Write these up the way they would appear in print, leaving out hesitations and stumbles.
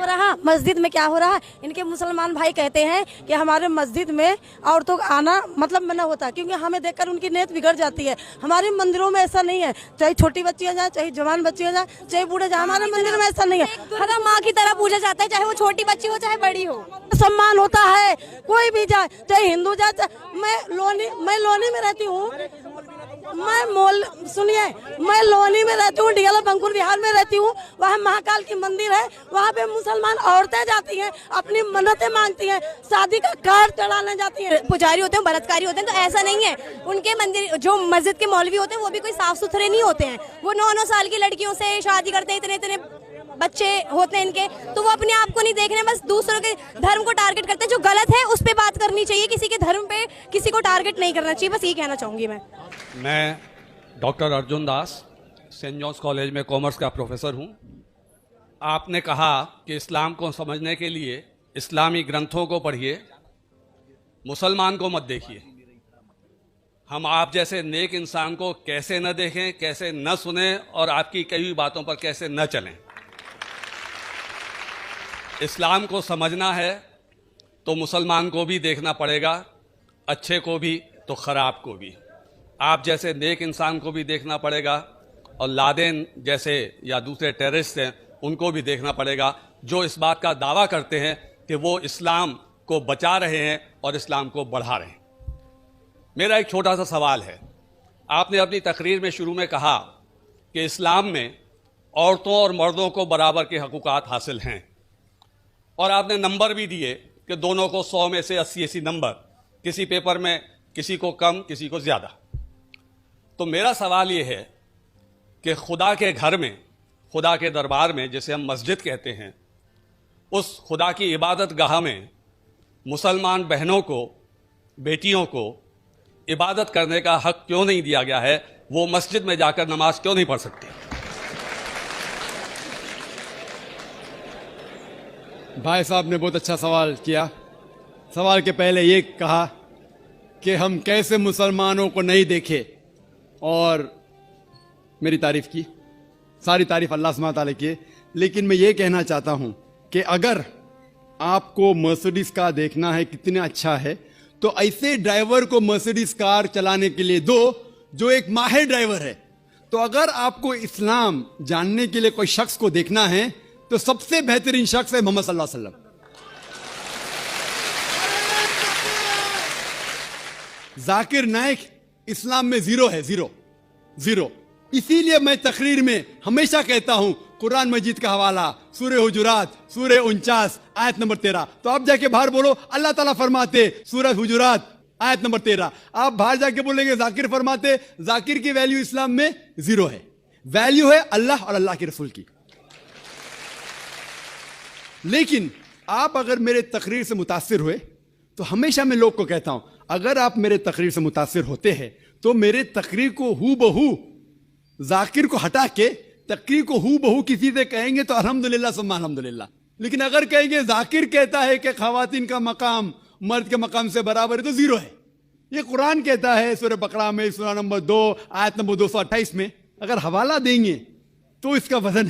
रहा, मस्जिद में क्या हो रहा है। इनके मुसलमान भाई कहते हैं कि हमारे मस्जिद में औरतों का आना मतलब मना होता है, क्योंकि हमें देखकर उनकी नीयत बिगड़ जाती है। हमारे मंदिरों में ऐसा नहीं है, चाहे छोटी बच्चियां जाए, चाहे जवान बच्चियां जाए, चाहे बूढ़े जाए, हमारे मंदिर में ऐसा नहीं है। हर माँ की तरह पूजा जाता है, चाहे वो छोटी बच्ची हो चाहे बड़ी हो। सम्मान होता है, कोई भी जाए, चाहे हिंदू जाए, मैं लोनी में रहती हूँ, मैं लोनी में रहती हूँ, डीएलएफ बंकुर बिहार में रहती हूँ। वहाँ महाकाल की मंदिर है, वहाँ पे मुसलमान औरतें जाती हैं, अपनी मन्नतें मांगती हैं, शादी का कार्ड चढ़ाने जाती हैं। पुजारी होते हैं, बलात्कारी होते हैं, तो ऐसा नहीं है। उनके मंदिर जो मस्जिद के मौलवी होते हैं वो भी कोई साफ सुथरे नहीं होते हैं। वो 9-9 साल की लड़कियों से शादी करते हैं, इतने बच्चे होते हैं इनके, तो वो अपने आप को नहीं देख रहे, बस दूसरों के धर्म को टारगेट करते हैं। जो गलत है उस पे बात करनी चाहिए, किसी के धर्म पे किसी को टारगेट नहीं करना चाहिए। बस ये कहना चाहूंगी मैं doctor Arjun Das, Saint Johns college में कॉमर्स का प्रोफेसर हूँ। आपने कहा कि इस्लाम को समझने के लिए इस्लामी ग्रंथों को पढ़िए, मुसलमान को मत देखिए। हम आप जैसे नेक इंसान को कैसे न देखें, कैसे न सुने और आपकी कई हुई बातों पर कैसे न चलें। इस्लाम को समझना है तो मुसलमान को भी देखना पड़ेगा, अच्छे को भी तो ख़राब को भी। आप जैसे नेक इंसान को भी देखना पड़ेगा और लादेन जैसे या दूसरे टेररिस्ट हैं उनको भी देखना पड़ेगा, जो इस बात का दावा करते हैं कि वो इस्लाम को बचा रहे हैं और इस्लाम को बढ़ा रहे हैं। मेरा एक छोटा सा सवाल है। आपने अपनी तकरीर में शुरू में कहा कि इस्लाम में औरतों और मर्दों को बराबर के हकूक़ात हासिल हैं, और आपने नंबर भी दिए कि दोनों को 100 में से 80 नंबर, किसी पेपर में किसी को कम किसी को ज़्यादा। तो मेरा सवाल ये है कि खुदा के घर में, खुदा के दरबार में, जिसे हम मस्जिद कहते हैं, उस खुदा की इबादत गाह में मुसलमान बहनों को, बेटियों को इबादत करने का हक क्यों नहीं दिया गया है? वो मस्जिद में जाकर नमाज क्यों नहीं पढ़ सकती? भाई साहब ने बहुत अच्छा सवाल किया। सवाल के पहले ये कहा कि हम कैसे मुसलमानों को नहीं देखे, और मेरी तारीफ की, सारी तारीफ अल्लाह सुब्हानहू तआला की है। लेकिन मैं ये कहना चाहता हूँ कि अगर आपको मर्सिडीज कार देखना है कितना अच्छा है, तो ऐसे ड्राइवर को मर्सिडीज कार चलाने के लिए दो जो एक माहिर ड्राइवर है। तो अगर आपको इस्लाम जानने के लिए कोई शख्स को देखना है तो सबसे बेहतरीन शख्स है मोहम्मद सल्लल्लाहु अलैहि वसल्लम। जाकिर नाइक इस्लाम में जीरो है, जीरो। इसीलिए मैं तकरीर में हमेशा कहता हूं, कुरान मजीद का हवाला सूरह हुजुरात सूरह 49 आयत नंबर 13। तो आप जाके बाहर बोलो, अल्लाह ताला फरमाते सूरह हुजुरात आयत नंबर 13। आप बाहर जाके बोलेंगे जाकिर फरमाते, जाकिर की वैल्यू इस्लाम में जीरो है। वैल्यू है अल्लाह और अल्लाह के रसूल की। लेकिन आप अगर मेरे तकरीर से मुतासिर हुए, तो हमेशा मैं लोग को कहता हूं, अगर आप मेरे तकरीर से मुतासिर होते हैं तो मेरे तकरीर को हू बहू, जाकिर को हटा के तकरीर को हू बहू किसी से कहेंगे तो अल्हम्दुलिल्लाह सुम्मा अल्हम्दुलिल्लाह। लेकिन अगर कहेंगे जाकिर कहता है कि खवातीन का मकाम मर्द के मकाम से बराबर है, तो जीरो है। ये कुरान कहता है सूरह बकरा में, सूरह नंबर 2 आयत नंबर 228 में। अगर हवाला देंगे तो इसका वजन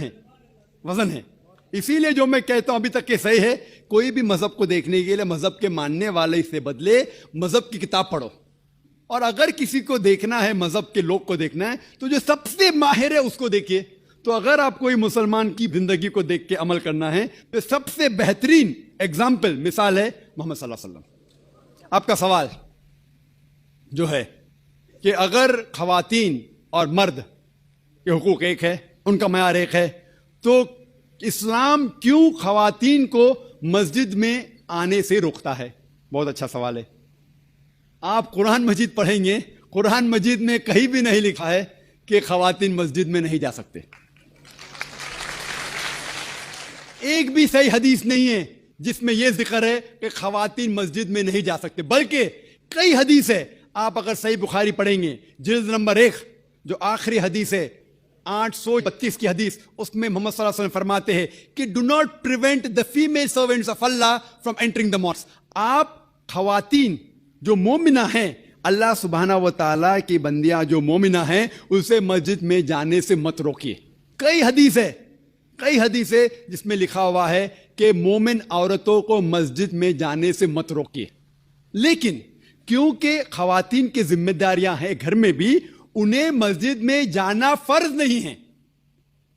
है। इसीलिए जो मैं कहता हूं अभी तक के सही है, कोई भी मजहब को देखने के लिए मजहब के मानने वाले से बदले मजहब की किताब पढ़ो। और अगर किसी को देखना है, मजहब के लोग को देखना है, तो जो सबसे माहिर है उसको देखिए। तो अगर आप कोई मुसलमान की जिंदगी को देख के अमल करना है, तो सबसे बेहतरीन एग्जाम्पल, मिसाल है मोहम्मद सल्लल्लाहु अलैहि वसल्लम। आपका सवाल जो है कि अगर खवातीन और मर्द के हुकूक एक है, उनका मयार एक है, तो इस्लाम क्यों खवातीन को मस्जिद में आने से रोकता है? बहुत अच्छा सवाल है। आप कुरान मजीद पढ़ेंगे, कुरान मजीद में कहीं भी नहीं लिखा है कि खवातीन मस्जिद में नहीं जा सकते। एक भी सही हदीस नहीं है जिसमें यह जिक्र है कि खवातीन मस्जिद में नहीं जा सकते, बल्कि कई हदीस है। आप अगर सही बुखारी पढ़ेंगे, जिल्द नंबर 1 जो आखिरी हदीस है 832 की हदीस, उसमें मोहम्मद सल्लल्लाहु अलैहि वसल्लम फरमाते हैं कि do not prevent the female servants of Allah from entering the mosque. आप खवातीन जो मोमिना हैं, अल्लाह सुब्हाना व तआला की बंदियां जो मोमिना हैं, उसे मस्जिद में जाने से मत रोकिए। कई हदीस है कई हदीसें जिसमें लिखा हुआ है कि मोमिन औरतों को मस्जिद में जाने से मत रोकिए, लेकिन क्योंकि खवातीन की जिम्मेदारियां हैं घर में भी, उन्हें मस्जिद में जाना फर्ज नहीं है,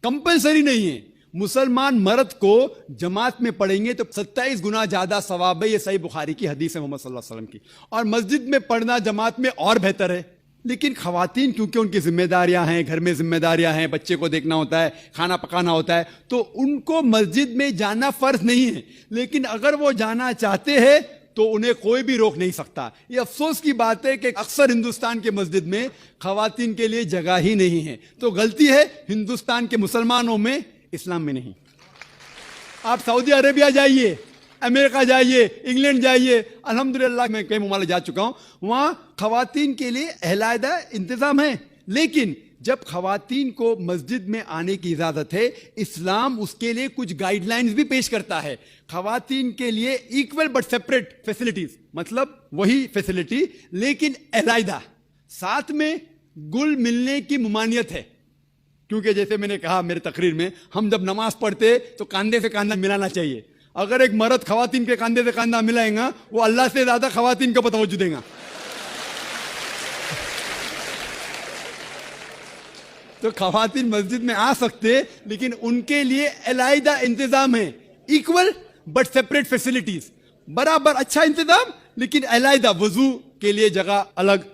कंपलसरी नहीं है। मुसलमान मर्द को जमात में पढ़ेंगे तो 27 गुना ज्यादा सवाब है। ये सही बुखारी की हदीस है मोहम्मद सल्लल्लाहु अलैहि वसल्लम की। और मस्जिद में पढ़ना जमात में और बेहतर है। लेकिन खवातीन क्योंकि उनकी जिम्मेदारियां हैं, घर में जिम्मेदारियां हैं, बच्चे को देखना होता है, खाना पकाना होता है, तो उनको मस्जिद में जाना फर्ज नहीं है। लेकिन अगर वो जाना चाहते हैं तो उन्हें कोई भी रोक नहीं सकता। ये अफसोस की बात है कि अक्सर हिंदुस्तान के मस्जिद में खवातीन के लिए जगह ही नहीं है। तो गलती है हिंदुस्तान के मुसलमानों में, इस्लाम में नहीं। आप सऊदी अरेबिया जाइए, अमेरिका जाइए, इंग्लैंड जाइए, अल्हम्दुलिल्लाह मैं कई मुमालिक जा चुका हूं, वहां खवातीन के लिए अलहदा इंतजाम है। लेकिन जब खवातीन को मस्जिद में आने की इजाजत है, इस्लाम उसके लिए कुछ गाइडलाइंस भी पेश करता है। खवातीन के लिए इक्वल बट सेपरेट फैसिलिटीज, मतलब वही फैसिलिटी लेकिन अलहदा, साथ में गुल मिलने की मुमानियत है। क्योंकि जैसे मैंने कहा मेरे तकरीर में, हम जब नमाज पढ़ते तो कांधे से कांधा मिलाना चाहिए। अगर एक मर्द खवातीन के कांधे से कांधा मिलाएगा, वो अल्लाह से ज्यादा खवातीन को तवज्जो देगा। तो खवातीन मस्जिद में आ सकते, लेकिन उनके लिए अलहदा इंतजाम है, इक्वल बट सेपरेट फैसिलिटीज, बराबर अच्छा इंतजाम लेकिन अलहदा, वजू के लिए जगह अलग,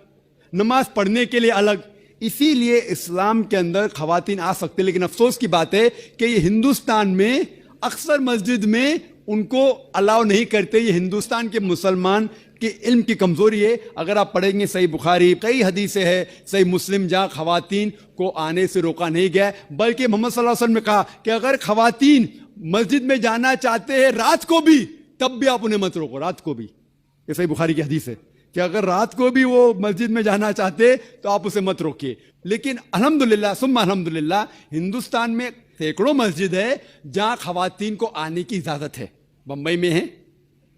नमाज पढ़ने के लिए अलग। इसीलिए इस्लाम के अंदर खवातीन आ सकते। लेकिन अफसोस की बात है कि ये हिंदुस्तान में अक्सर मस्जिद में उनको अलाउ नहीं करते। ये हिंदुस्तान के मुसलमान के इल्म की कमजोरी है। अगर आप पढ़ेंगे सही बुखारी, कई हदीसें हैं, सही मुस्लिम, जहां खवातीन को आने से रोका नहीं गया, बल्कि मोहम्मद सल्लल्लाहु अलैहि वसल्लम ने कहा कि अगर खवातीन मस्जिद में जाना चाहते हैं रात को भी, तब भी आप उन्हें मत रोको, रात को भी। ये सही बुखारी की हदीस है कि अगर रात को भी वो मस्जिद में जाना चाहते तो आप उसे मत रोकिए। लेकिन अल्हम्दुलिल्लाह सुम्मा अल्हम्दुलिल्लाह, हिंदुस्तान में सैकड़ों मस्जिद है जहां खवातीन को आने की इजाजत है। बंबई में है,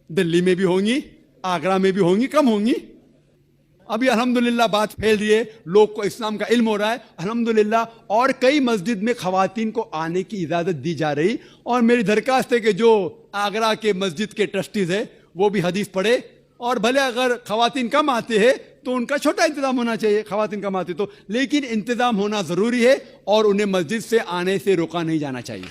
दिल्ली में भी होंगी, आगरा में भी होंगी, कम होंगी। अभी अल्हम्दुलिल्लाह बात फैल रही है, लोग को इस्लाम का इल्म हो रहा है अल्हम्दुलिल्लाह, और कई मस्जिद में खवातीन को आने की इजाजत दी जा रही। और मेरी दरखास्त है कि जो आगरा के मस्जिद के ट्रस्टीज है वो भी हदीस पढ़े, और भले अगर खवातीन कम आते हैं तो उनका छोटा इंतजाम होना चाहिए, खवातीन कम आते तो, लेकिन इंतजाम होना जरूरी है और उन्हें मस्जिद से आने से रोका नहीं जाना चाहिए।